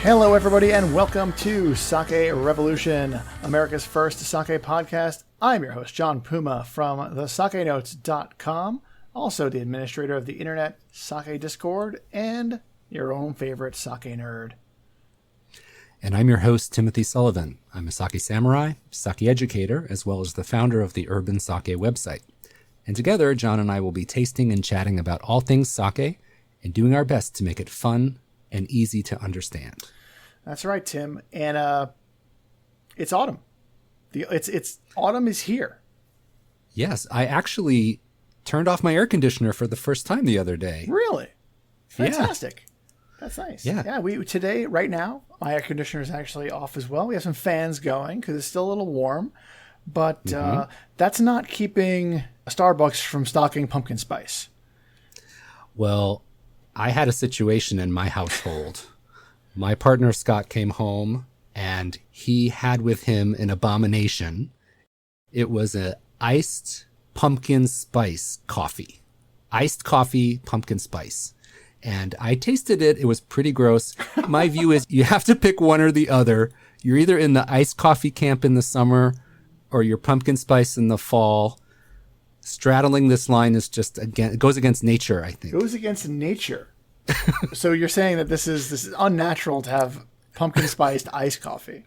Hello, everybody, and welcome to Sake Revolution, America's first sake podcast. I'm your host, John Puma from thesakenotes.com, also the administrator of the Internet Sake Discord, and your own favorite sake nerd. And I'm your host, Timothy Sullivan. I'm a sake samurai, sake educator, as well as the founder of the Urban Sake website. And together, John and I will be tasting and chatting about all things sake and doing our best to make it fun and easy to understand. That's right, Tim. And it's autumn. It's autumn is here. Yes, I actually turned off my air conditioner for the first time the other day. Really? Fantastic. Yeah. That's nice. Yeah. We today, right now, my air conditioner is actually off as well. We have some fans going because it's still a little warm. But that's not keeping Starbucks from stocking pumpkin spice. Well, I had a situation in my household. My partner, Scott, came home and he had with him an abomination. It was an iced pumpkin spice coffee. Iced coffee, pumpkin spice. And I tasted it. It was pretty gross. My view is you have to pick one or the other. You're either in the iced coffee camp in the summer or your pumpkin spice in the fall. Straddling this line is just, again, it goes against nature, I think. It goes against nature. So you're saying that this is unnatural to have pumpkin spiced iced coffee.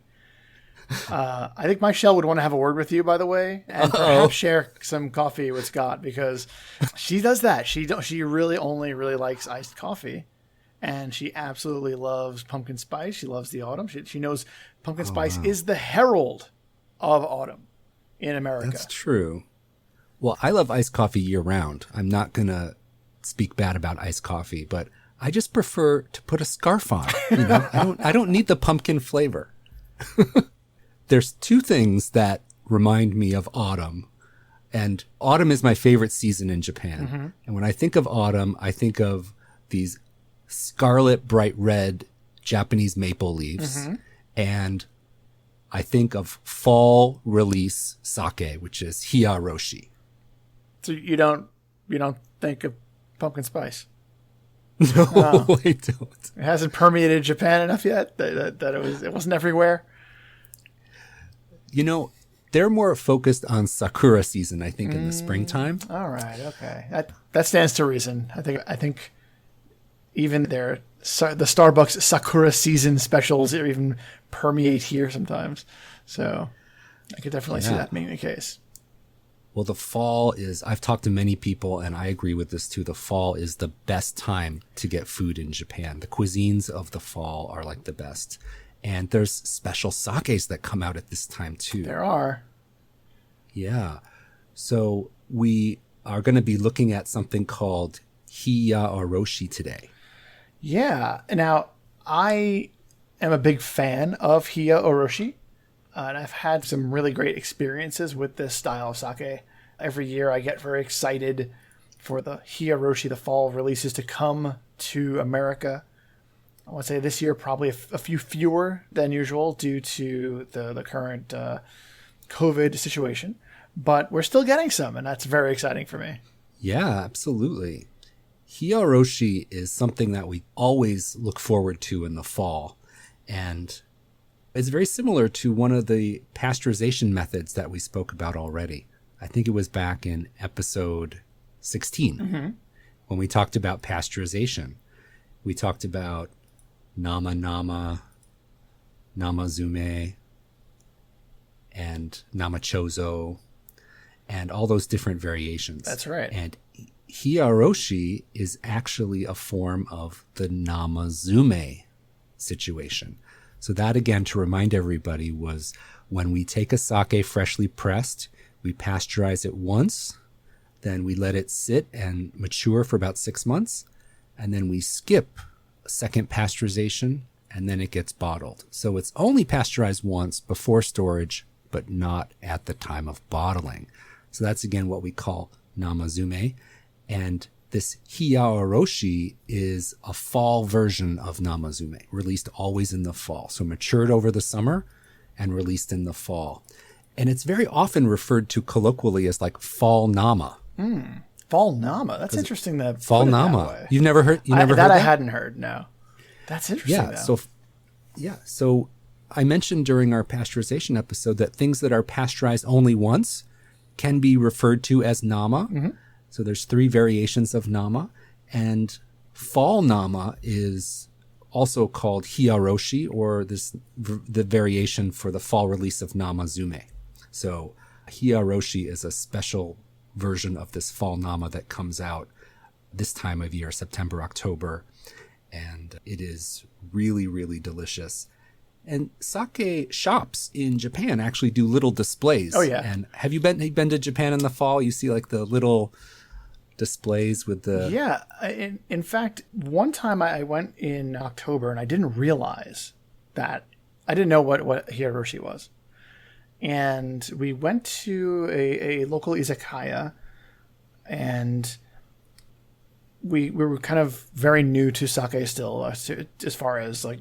I think my Shell would want to have a word with you, by the way, and perhaps share some coffee with Scott, because she does that. She really only likes iced coffee, and she absolutely loves pumpkin spice. She loves the autumn. She knows pumpkin spice is the herald of autumn in America. That's true. Well, I love iced coffee year round. I'm not going to speak bad about iced coffee, but I just prefer to put a scarf on. You know, I don't need the pumpkin flavor. There's two things that remind me of autumn, and autumn is my favorite season in Japan. Mm-hmm. And when I think of autumn, I think of these scarlet, bright red Japanese maple leaves, and I think of fall release sake, which is Hiyaoroshi. So you don't think of pumpkin spice? No, I don't. It hasn't permeated Japan enough yet that it wasn't everywhere. You know, they're more focused on sakura season, I think, in the springtime. All right, okay, that stands to reason. I think even the Starbucks sakura season specials even permeate here sometimes. So I could definitely see that being the case. Well, the fall is, I've talked to many people, and I agree with this too. The fall is the best time to get food in Japan. The cuisines of the fall are like the best. And there's special sakes that come out at this time too. There are. Yeah. So we are going to be looking at something called Hiyaoroshi today. Yeah. Now, I am a big fan of Hiyaoroshi. And I've had some really great experiences with this style of sake. Every year I get very excited for the Hiyaoroshi, the fall releases, to come to America. I want to say this year probably a few fewer than usual due to the current COVID situation. But we're still getting some, and that's very exciting for me. Yeah, absolutely. Hiyaoroshi is something that we always look forward to in the fall. And it's very similar to one of the pasteurization methods that we spoke about already. I think it was back in episode 16 when we talked about pasteurization. We talked about Namazume, and Namachozo, and all those different variations. That's right. And Hiyaoroshi is actually a form of the Namazume situation. So that, again, to remind everybody, was when we take a sake freshly pressed, we pasteurize it once, then we let it sit and mature for about 6 months, and then we skip a second pasteurization, and then it gets bottled. So it's only pasteurized once before storage, but not at the time of bottling. So that's, again, what we call Namazume. And this Hiyaoroshi is a fall version of Namazume, released always in the fall. So matured over the summer and released in the fall. And it's very often referred to colloquially as like fall nama. Fall nama. That's interesting. That fall nama. You've never heard? You never heard that? I hadn't heard. No. That's interesting. Yeah. Though. So Yeah. So I mentioned during our pasteurization episode that things that are pasteurized only once can be referred to as nama. Mm-hmm. So there's 3 variations of nama. And fall nama is also called Hiyaoroshi, or the variation for the fall release of Namazume. So Hiyaoroshi is a special version of this fall nama that comes out this time of year, September, October. And it is really, really delicious. And sake shops in Japan actually do little displays. Oh, yeah. And have you been to Japan in the fall? You see like the little displays with the... Yeah. In fact, one time I went in October and I didn't realize that. I didn't know what Hiyaoroshi was. And we went to a local izakaya, and we were kind of very new to sake still, as far as like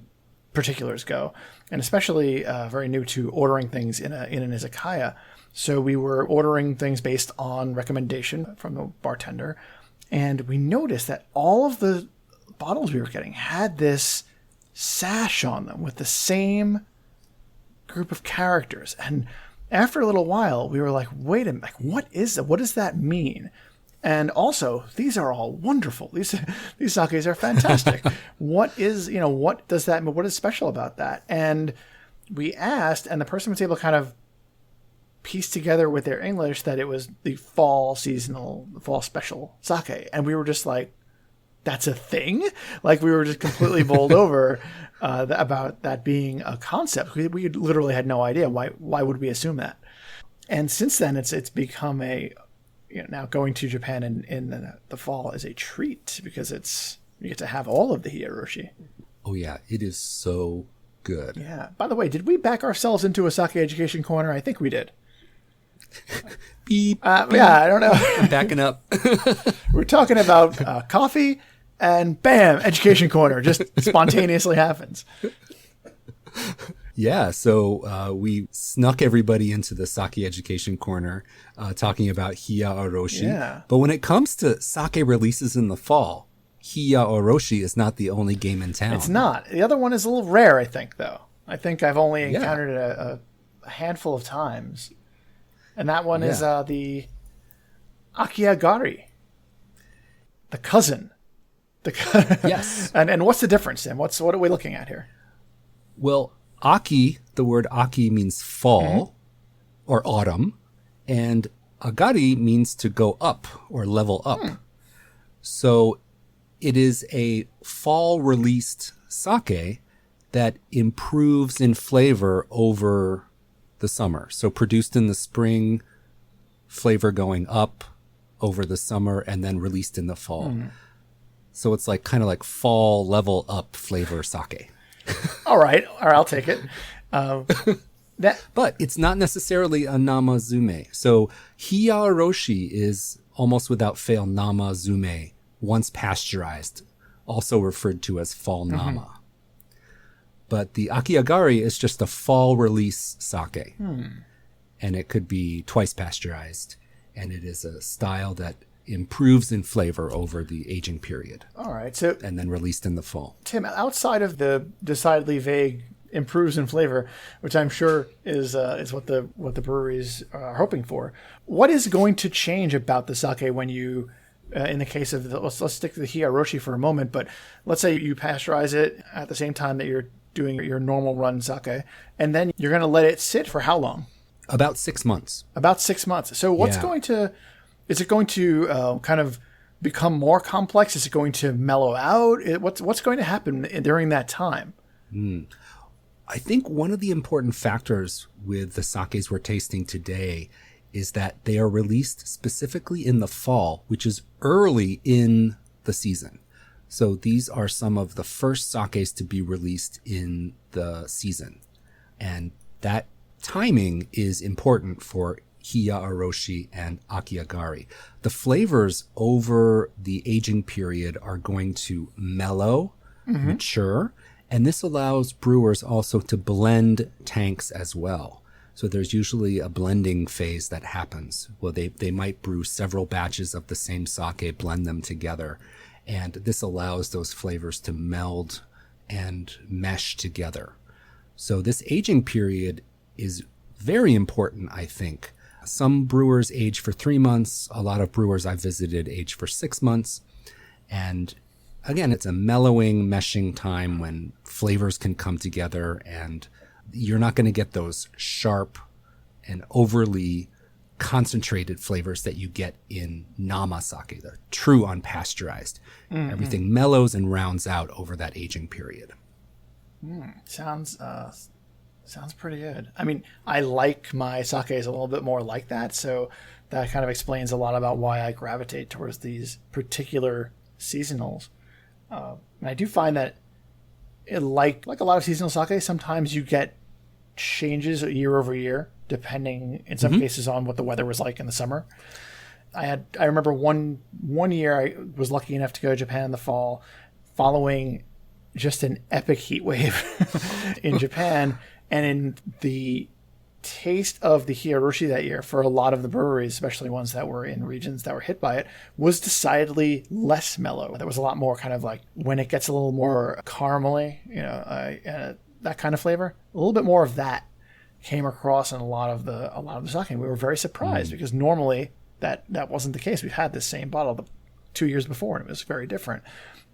particulars go, and especially very new to ordering things in an izakaya. So we were ordering things based on recommendation from the bartender, and we noticed that all of the bottles we were getting had this sash on them with the same group of characters. And after a little while, we were like, wait a minute, like, what is that? What does that mean? And also, these are all wonderful. These sakes are fantastic. What does that mean? What is special about that? And we asked, and the person was able to kind of piece together with their English that it was the fall special sake. And we were just like, that's a thing? Like, we were just completely bowled over about that being a concept. We literally had no idea. Why would we assume that? And since then, it's become now going to Japan in the fall is a treat, because you get to have all of the Hiyaoroshi. Oh yeah, it is so good. Yeah. By the way, did we back ourselves into a sake education corner? I think we did. Beep, beep. Yeah, I don't know. I'm backing up. We're talking about coffee, and bam, education corner just spontaneously happens. Yeah, so we snuck everybody into the sake education corner talking about Hiyaoroshi. Yeah. But when it comes to sake releases in the fall, Hiyaoroshi is not the only game in town. It's not. The other one is a little rare, I think, though. I think I've only encountered it a handful of times. And that one is the Akiagari, the cousin. Yes. And what's the difference, Tim? What are we looking at here? Well, Aki, the word Aki means fall or autumn, and Agari means to go up or level up. So it is a fall released sake that improves in flavor over the summer. So produced in the spring, flavor going up over the summer, and then released in the fall. So it's like kind of like fall level up flavor sake. All right, I'll take it. But it's not necessarily a Namazume. So Hiyaoroshi is almost without fail Namazume, once pasteurized, also referred to as fall nama. But the Akiagari is just a fall release sake. And it could be twice pasteurized. And it is a style that improves in flavor over the aging period. All right. So, and then released in the fall. Tim, outside of the decidedly vague improves in flavor, which I'm sure is what the breweries are hoping for, what is going to change about the sake when you, in the case of let's stick to the Hiyaoroshi for a moment, but let's say you pasteurize it at the same time that you're doing your normal run sake, and then you're going to let it sit for how long? About 6 months. About 6 months. So what's going to... Is it going to kind of become more complex? Is it going to mellow out? What's going to happen during that time? I think one of the important factors with the sakes we're tasting today is that they are released specifically in the fall, which is early in the season. So these are some of the first sakes to be released in the season. And that timing is important for Hiyaoroshi and Akiagari. The flavors over the aging period are going to mellow, mature, and this allows brewers also to blend tanks as well. So there's usually a blending phase that happens. Well, they might brew several batches of the same sake, blend them together, and this allows those flavors to meld and mesh together. So this aging period is very important, I think. Some brewers age for 3 months. A lot of brewers I've visited age for 6 months. And again, it's a mellowing, meshing time when flavors can come together, and you're not going to get those sharp and overly concentrated flavors that you get in Nama sake, the true unpasteurized. Mm-hmm. Everything mellows and rounds out over that aging period. Sounds pretty good. I mean, I like my sakes a little bit more like that, so that kind of explains a lot about why I gravitate towards these particular seasonals. And I do find that, like a lot of seasonal sake, sometimes you get changes year over year, depending in some cases on what the weather was like in the summer. I remember one year I was lucky enough to go to Japan in the fall, following just an epic heat wave in Japan. And in the taste of the Hiyaoroshi that year, for a lot of the breweries, especially ones that were in regions that were hit by it, was decidedly less mellow. There was a lot more kind of like, when it gets a little more caramely, that kind of flavor, a little bit more of that came across in a lot of the sake. We were very surprised because normally that wasn't the case. We've had this same bottle 2 years before, and it was very different.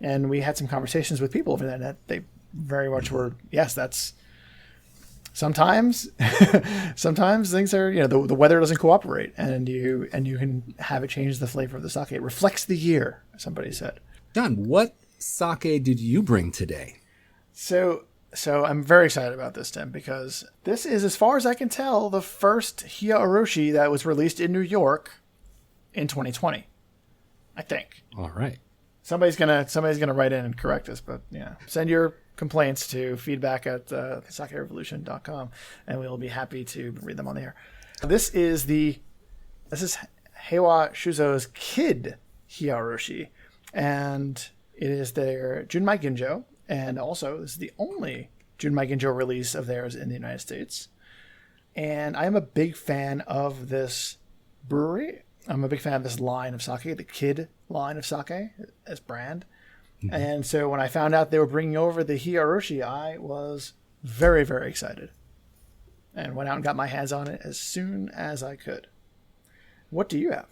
And we had some conversations with people over there that they very much were, yes, that's sometimes things are, the weather doesn't cooperate, and you can have it change the flavor of the sake. It reflects the year, somebody said. John, what sake did you bring today? So I'm very excited about this, Tim, because this is, as far as I can tell, the first Hiyaoroshi that was released in New York in 2020, I think. All right. Somebody's gonna write in and correct us, but yeah, send your complaints to feedback at sakerevolution.com, and we'll be happy to read them on the air. This is Heiwa Shuzo's Kid Hiyaoroshi, and it is their Junmai Ginjo, and also this is the only Junmai Ginjo release of theirs in the United States. And I am a big fan of this brewery. I'm a big fan of this line of sake, the Kid line of sake as brand. Mm-hmm. And so when I found out they were bringing over the Hiyaoroshi, I was very, very excited and went out and got my hands on it as soon as I could. What do you have?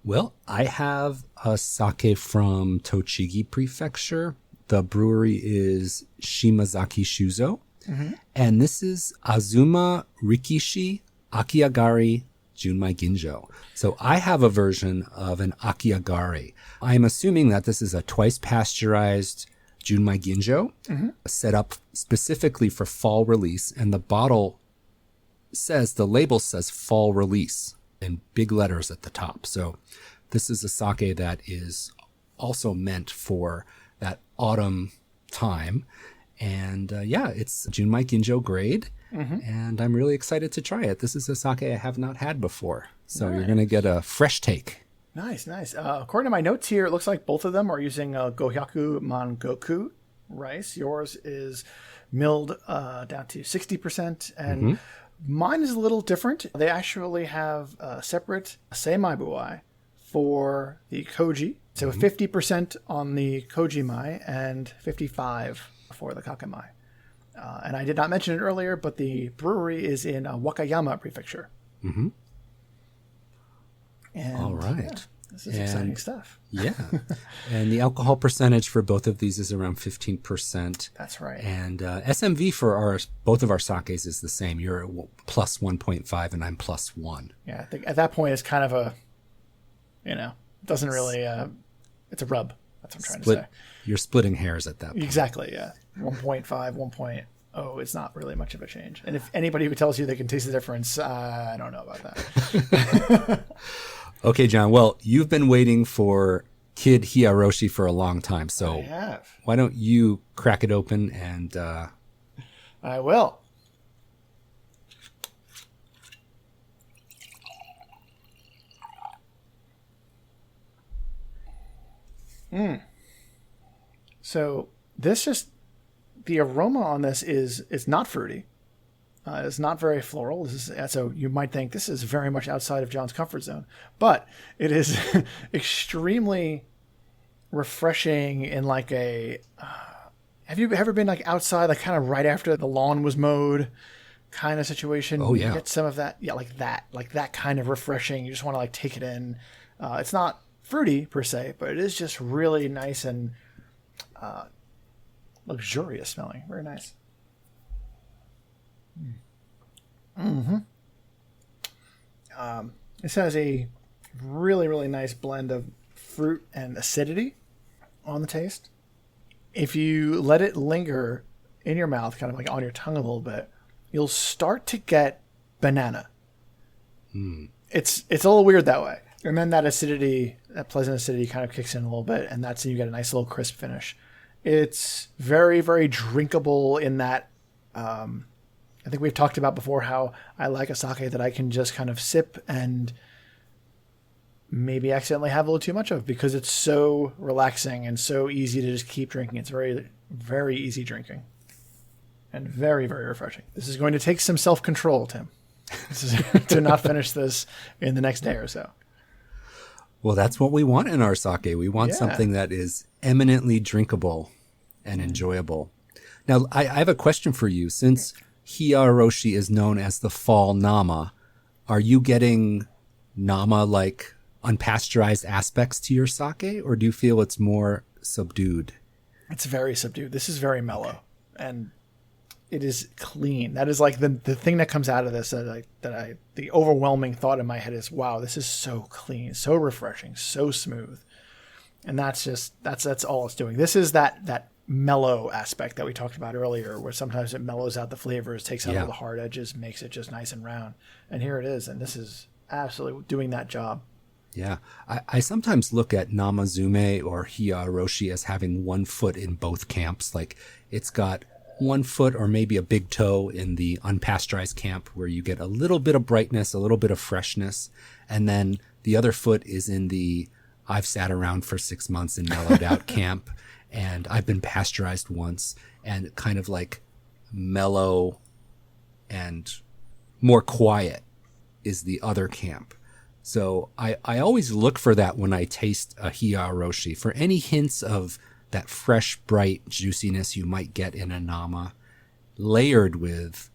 Well, I have a sake from Tochigi Prefecture. The brewery is Shimazaki Shuzo. Mm-hmm. And this is Azuma Rikishi Akiagari Junmai Ginjo. So I have a version of an Akiagari. I'm assuming that this is a twice pasteurized Junmai Ginjo, set up specifically for fall release. And the label says fall release in big letters at the top. So this is a sake that is also meant for that autumn time. And it's Junmai Ginjo grade. And I'm really excited to try it. This is a sake I have not had before. So You're going to get a fresh take. Nice. According to my notes here, it looks like both of them are using Gohyaku Mangoku rice. Yours is milled down to 60%, and mine is a little different. They actually have a separate seimai buai for the koji. So 50% on the koji mai and 55% for the kakemai. And I did not mention it earlier, but the brewery is in Wakayama Prefecture. Mm-hmm. And, all right. This is exciting stuff. Yeah. And the alcohol percentage for both of these is around 15%. That's right. And SMV for both of our sakes is the same. You're plus 1.5 and I'm plus 1. Yeah, I think at that point it's kind of a, doesn't really, it's a rub. That's what I'm trying to say. You're splitting hairs at that point. Exactly, yeah. 1.5, 1.0, it's not really much of a change. And if anybody who tells you they can taste the difference, I don't know about that. Okay, John. Well, you've been waiting for Kid Hiyaoroshi for a long time. So I have. Why don't you crack it open and... I will. So the aroma on this is not fruity. It's not very floral. So you might think this is very much outside of John's comfort zone, but it is extremely refreshing in like a Have you ever been like outside, like kind of right after the lawn was mowed kind of situation? Oh, yeah. You get some of that. Yeah, like that kind of refreshing. You just want to like take it in. It's not fruity per se, but it is just really nice and luxurious smelling. Very nice. This has a really, really nice blend of fruit and acidity on the taste. If you let it linger in your mouth, kind of like on your tongue a little bit, you'll start to get banana. It's a little weird that way. And then that acidity, that pleasant acidity kind of kicks in a little bit, and that's you get a nice little crisp finish. It's very, very drinkable in that I think we've talked about before how I like a sake that I can just kind of sip and maybe accidentally have a little too much of because it's so relaxing and so easy to just keep drinking. It's very, very easy drinking and very, very refreshing. This is going to take some self-control, Tim. This is to not finish this in the next day or so. Well, that's what we want in our sake. We want something that is eminently drinkable and enjoyable. Now, I have a question for you. Since Hiyaoroshi is known as the fall nama, are you getting nama-like unpasteurized aspects to your sake, or do you feel it's more subdued? It's very subdued. This is very mellow, and it is clean. That is like the thing that comes out of this the overwhelming thought in my head is, wow, this is so clean, so refreshing, so smooth. And that's all it's doing. This is that mellow aspect that we talked about earlier, where sometimes it mellows out the flavors, takes out all the hard edges, makes it just nice and round. And here it is. And this is absolutely doing that job. Yeah. I sometimes look at Namazume or Hiyaoroshi as having one foot in both camps. Like it's got one foot or maybe a big toe in the unpasteurized camp where you get a little bit of brightness, a little bit of freshness. And then the other foot is in the I've sat around for 6 months and mellowed out camp. And I've been pasteurized once, and kind of like mellow and more quiet is the other camp. So I always look for that when I taste a Hiyaoroshi, for any hints of that fresh, bright juiciness you might get in a nama, layered with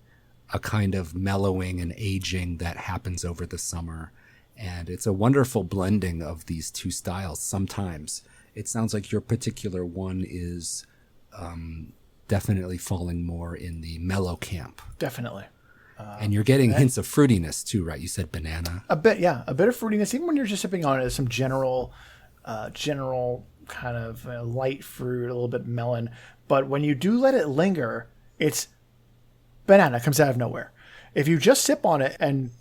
a kind of mellowing and aging that happens over the summer. And it's a wonderful blending of these two styles sometimes. It sounds like your particular one is definitely falling more in the mellow camp. Definitely. And you're getting hints of fruitiness too, right? You said banana. A bit, yeah. A bit of fruitiness. Even when you're just sipping on it, some general kind of light fruit, a little bit melon. But when you do let it linger, it's banana. It comes out of nowhere. If you just sip on it and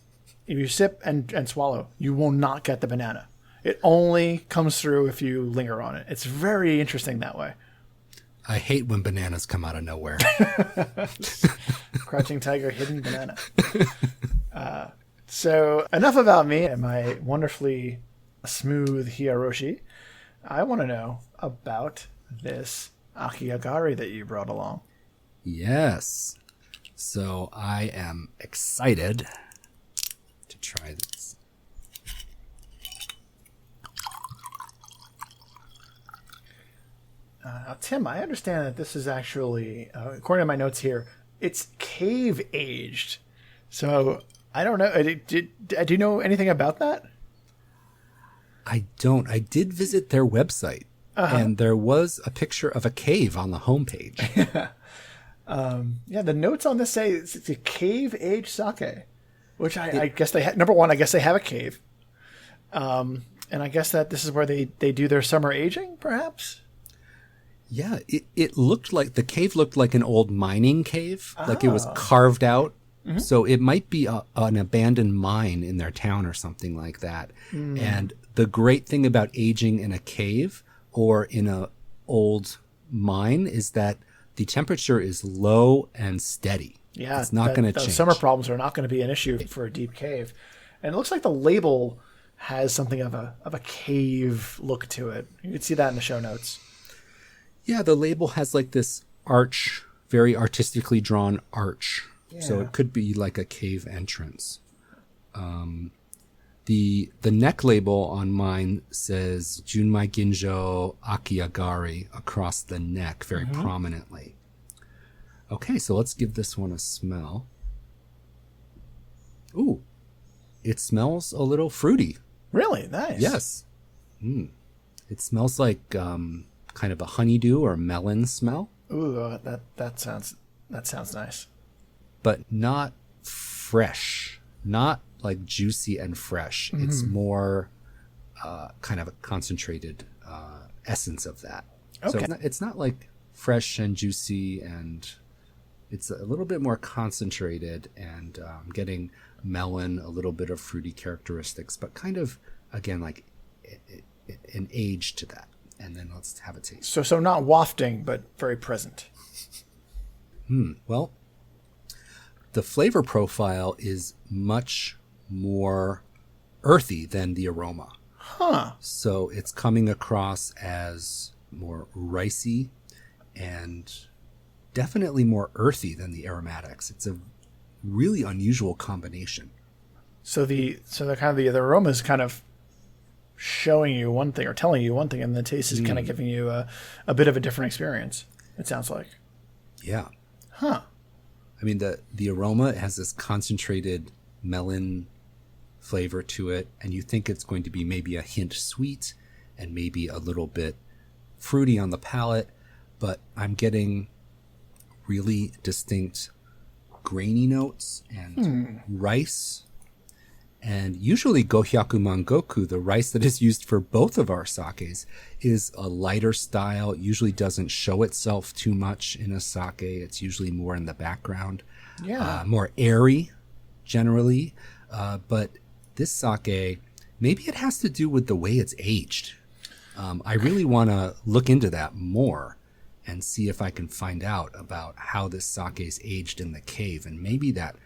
if you sip and swallow, you will not get the banana. It only comes through if you linger on it. It's very interesting that way. I hate when bananas come out of nowhere. Crouching tiger, hidden banana. So enough about me and my wonderfully smooth Hiyaoroshi. I want to know about this Akiagari that you brought along. Yes. So I am excited to try this. Now, Tim, I understand that this is actually, according to my notes here, it's cave aged. So I don't know. Do you know anything about that? I don't. I did visit their website, and there was a picture of a cave on the homepage. Yeah, the notes on this say it's a cave aged sake, which I guess they number one, I guess they have a cave, and I guess that this is where they do their summer aging, perhaps. Yeah, it looked like the cave looked like an old mining cave, like it was carved out. Mm-hmm. So it might be an abandoned mine in their town or something like that. Mm. And the great thing about aging in a cave or in a old mine is that the temperature is low and steady. Yeah, it's not going to change. Summer problems are not going to be an issue for a deep cave. And it looks like the label has something of a cave look to it. You can see that in the show notes. Yeah, the label has like this arch, very artistically drawn arch. Yeah. So it could be like a cave entrance. The neck label on mine says Junmai Ginjo Akiagari across the neck very prominently. Okay, so let's give this one a smell. Ooh, it smells a little fruity. Really? Nice. Yes. It smells like kind of a honeydew or melon smell. Ooh, that sounds nice. But not fresh. Not like juicy and fresh. It's more kind of a concentrated essence of that. Okay. So it's not like fresh and juicy, and it's a little bit more concentrated and getting melon, a little bit of fruity characteristics, but kind of, again, like an age to that. And then let's have a taste. So not wafting, but very present. Well, the flavor profile is much more earthy than the aroma. Huh. So it's coming across as more ricey and definitely more earthy than the aromatics. It's a really unusual combination. So the aroma is kind of showing you one thing or telling you one thing, and the taste is kind of giving you a bit of a different experience, it sounds like. Yeah. Huh. I mean, the aroma has this concentrated melon flavor to it, and you think it's going to be maybe a hint sweet and maybe a little bit fruity on the palate, but I'm getting really distinct grainy notes and rice. And usually Gohyaku Mangoku, the rice that is used for both of our sakes, is a lighter style. It usually doesn't show itself too much in a sake. It's usually more in the background. Yeah. More airy, generally. But this sake, maybe it has to do with the way it's aged. I really want to look into that more and see if I can find out about how this sake is aged in the cave. And maybe that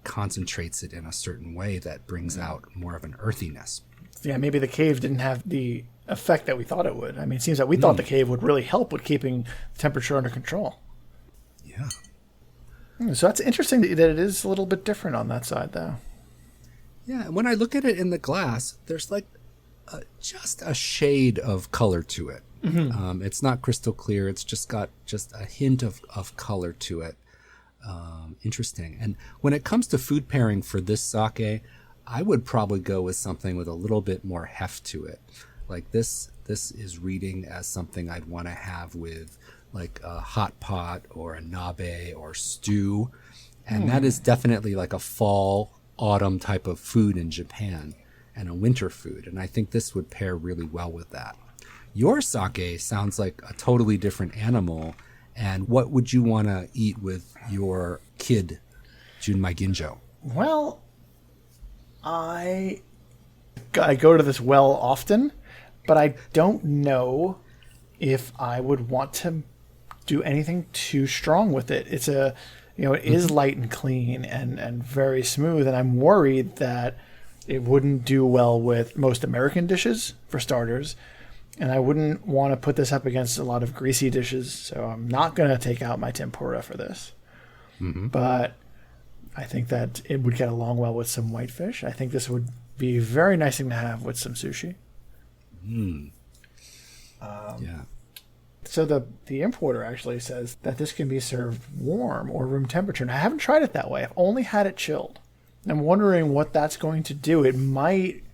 concentrates it in a certain way that brings out more of an earthiness. Yeah, maybe the cave didn't have the effect that we thought it would. I mean, it seems that we thought the cave would really help with keeping the temperature under control. Yeah. So that's interesting that it is a little bit different on that side, though. Yeah, and when I look at it in the glass, there's like just a shade of color to it. It's not crystal clear. It's just got just a hint of color to it. Interesting. And when it comes to food pairing for this sake, I would probably go with something with a little bit more heft to it. Like this is reading as something I'd want to have with like a hot pot or a nabe or stew. And that is definitely like a fall, autumn type of food in Japan and a winter food. And I think this would pair really well with that. Your sake sounds like a totally different animal. And what would you want to eat with your Kid Junmai Ginjo? Well, I go to this well often, but I don't know if I would want to do anything too strong with it. It's it is light and clean and very smooth, and I'm worried that it wouldn't do well with most American dishes, for starters. And I wouldn't want to put this up against a lot of greasy dishes, so I'm not going to take out my tempura for this. But I think that it would get along well with some whitefish. I think this would be a very nice thing to have with some sushi. Yeah. So the importer actually says that this can be served warm or room temperature. And I haven't tried it that way. I've only had it chilled. I'm wondering what that's going to do. It might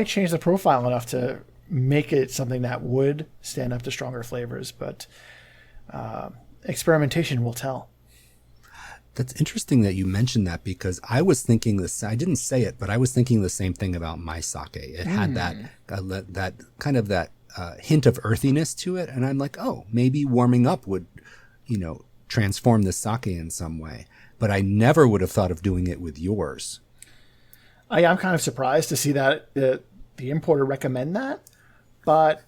change the profile enough to make it something that would stand up to stronger flavors, but experimentation will tell. That's interesting that you mentioned that, because I was thinking this. I didn't say it, but I was thinking the same thing about my sake. It had that kind of that hint of earthiness to it, and I'm like, oh, maybe warming up would, transform the sake in some way. But I never would have thought of doing it with yours. I'm kind of surprised to see that the importer recommend that, but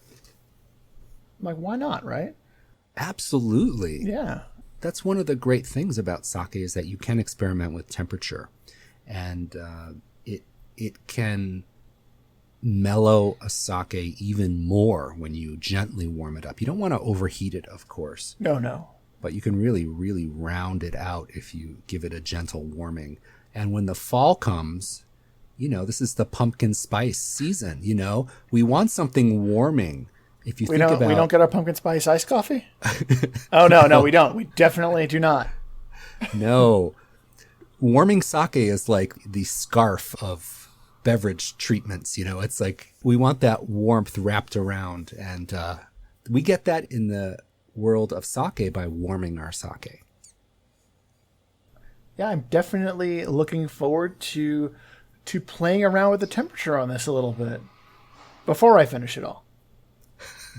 I'm like, why not, right? Absolutely. Yeah. That's one of the great things about sake, is that you can experiment with temperature, and it can mellow a sake even more when you gently warm it up. You don't want to overheat it, of course. No. But you can really, really round it out if you give it a gentle warming. And when the fall comes, this is the pumpkin spice season, We want something warming. If you we don't get our pumpkin spice iced coffee? Oh, no, we don't. We definitely do not. No. Warming sake is like the scarf of beverage treatments, It's like we want that warmth wrapped around, and we get that in the world of sake by warming our sake. Yeah, I'm definitely looking forward to playing around with the temperature on this a little bit before I finish it all.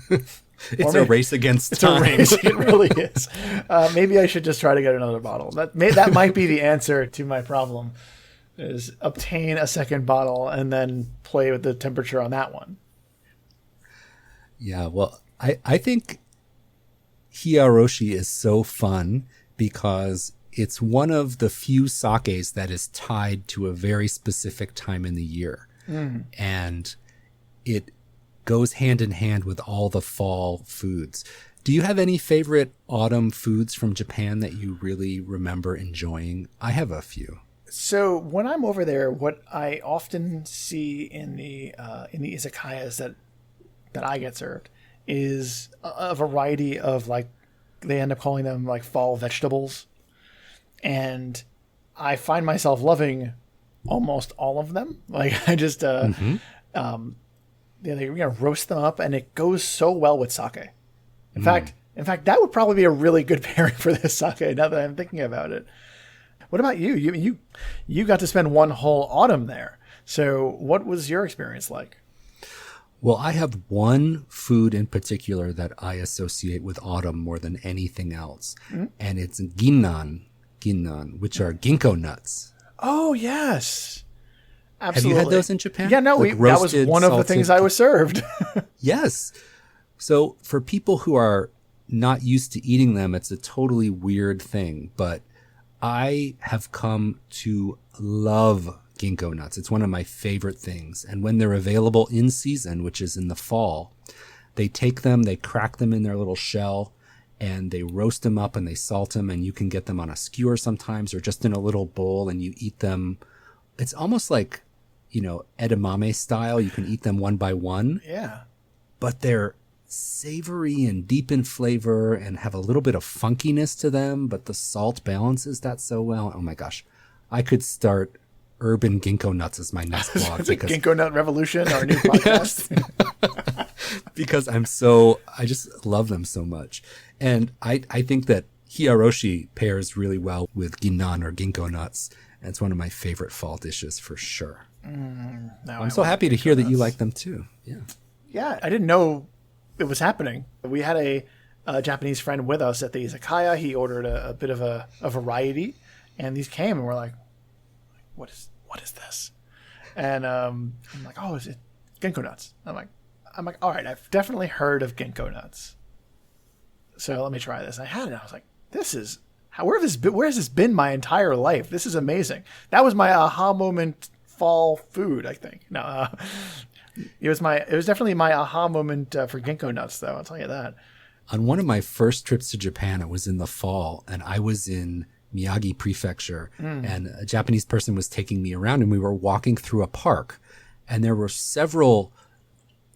It's a race against time. It's a race. It really is. Maybe I should just try to get another bottle. That might be the answer to my problem, is obtain a second bottle and then play with the temperature on that one. Yeah, well, I think Hiyaoroshi is so fun because it's one of the few sakes that is tied to a very specific time in the year. And it goes hand in hand with all the fall foods. Do you have any favorite autumn foods from Japan that you really remember enjoying? I have a few. So when I'm over there, what I often see in the izakayas that I get served is a variety of, like, they end up calling them like fall vegetables. And I find myself loving almost all of them. Like, I just, they're going to roast them up, and it goes so well with sake. In fact, that would probably be a really good pairing for this sake, now that I'm thinking about it. What about you? You got to spend one whole autumn there. So what was your experience like? Well, I have one food in particular that I associate with autumn more than anything else, and it's ginnan, which are ginko nuts. Oh, yes. Absolutely. Have you had those in Japan? Yeah, no, that was one of the things I was served. Yes. So for people who are not used to eating them, it's a totally weird thing, but I have come to love ginko nuts. It's one of my favorite things. And when they're available in season, which is in the fall, they take them, they crack them in their little shell, and they roast them up and they salt them, and you can get them on a skewer sometimes or just in a little bowl, and you eat them. It's almost like, edamame style. You can eat them one by one. Yeah. But they're savory and deep in flavor and have a little bit of funkiness to them, but the salt balances that so well. Oh my gosh. I could start Urban Ginko Nuts as my next blog. Ginko Nut Revolution, our new podcast. Because I just love them so much. And I think that Hiyaoroshi pairs really well with ginnan or ginkgo nuts. And it's one of my favorite fall dishes for sure. I'm so happy to hear that you like them too. Yeah. Yeah, I didn't know it was happening. We had a Japanese friend with us at the izakaya. He ordered a bit of a variety, and these came, and we're like, what is this? And I'm like, oh, is it ginkgo nuts? I'm like, all right, I've definitely heard of ginkgo nuts. So let me try this. I had it. I was like, where has this been my entire life? This is amazing. That was my aha moment fall food, I think. No, it was definitely my aha moment for ginkgo nuts, though. I'll tell you that. On one of my first trips to Japan, it was in the fall, and I was in Miyagi Prefecture, and a Japanese person was taking me around, and we were walking through a park, and there were several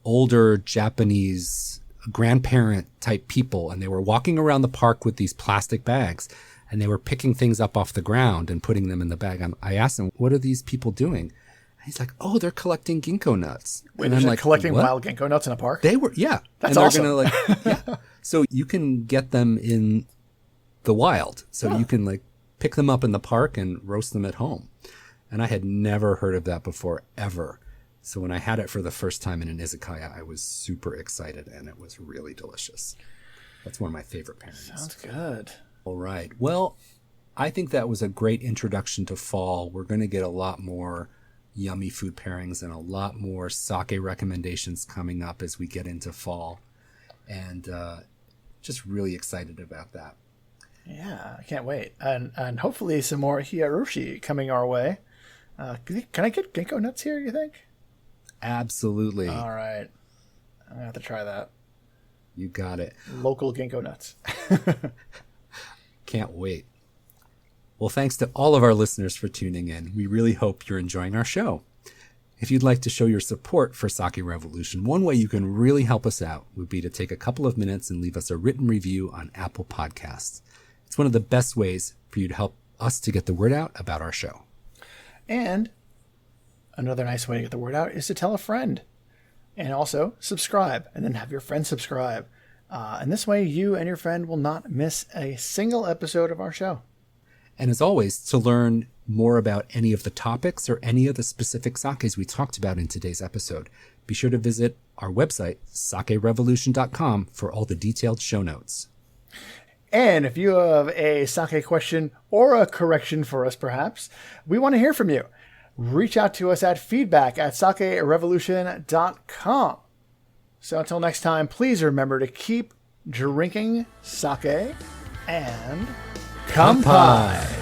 older Japanese grandparent type people, and they were walking around the park with these plastic bags, and they were picking things up off the ground and putting them in the bag. I asked him, what are these people doing? And he's like, oh, they're collecting ginkgo nuts. Wait, and I'm like, collecting wild ginkgo nuts in a park? They were, yeah. That's awesome. Yeah. So you can get them in the wild. So you can pick them up in the park and roast them at home. And I had never heard of that before, ever. So when I had it for the first time in an izakaya, I was super excited, and it was really delicious. That's one of my favorite pairings. Sounds good. All right. Well, I think that was a great introduction to fall. We're going to get a lot more yummy food pairings and a lot more sake recommendations coming up as we get into fall. And just really excited about that. Yeah, I can't wait. And hopefully some more Hiyaoroshi coming our way. Can I get ginkgo nuts here, you think? Absolutely. All right. I'm going to have to try that. You got it. Local ginkgo nuts. Can't wait. Well, thanks to all of our listeners for tuning in. We really hope you're enjoying our show. If you'd like to show your support for Sake Revolution, one way you can really help us out would be to take a couple of minutes and leave us a written review on Apple Podcasts. It's one of the best ways for you to help us to get the word out about our show. And another nice way to get the word out is to tell a friend. And also subscribe, and then have your friend subscribe. And this way you and your friend will not miss a single episode of our show. And as always, to learn more about any of the topics or any of the specific sakes we talked about in today's episode, be sure to visit our website, sakerevolution.com, for all the detailed show notes. And if you have a sake question or a correction for us, perhaps, we want to hear from you. Reach out to us at feedback@sakerevolution.com. So until next time, please remember to keep drinking sake and kanpai.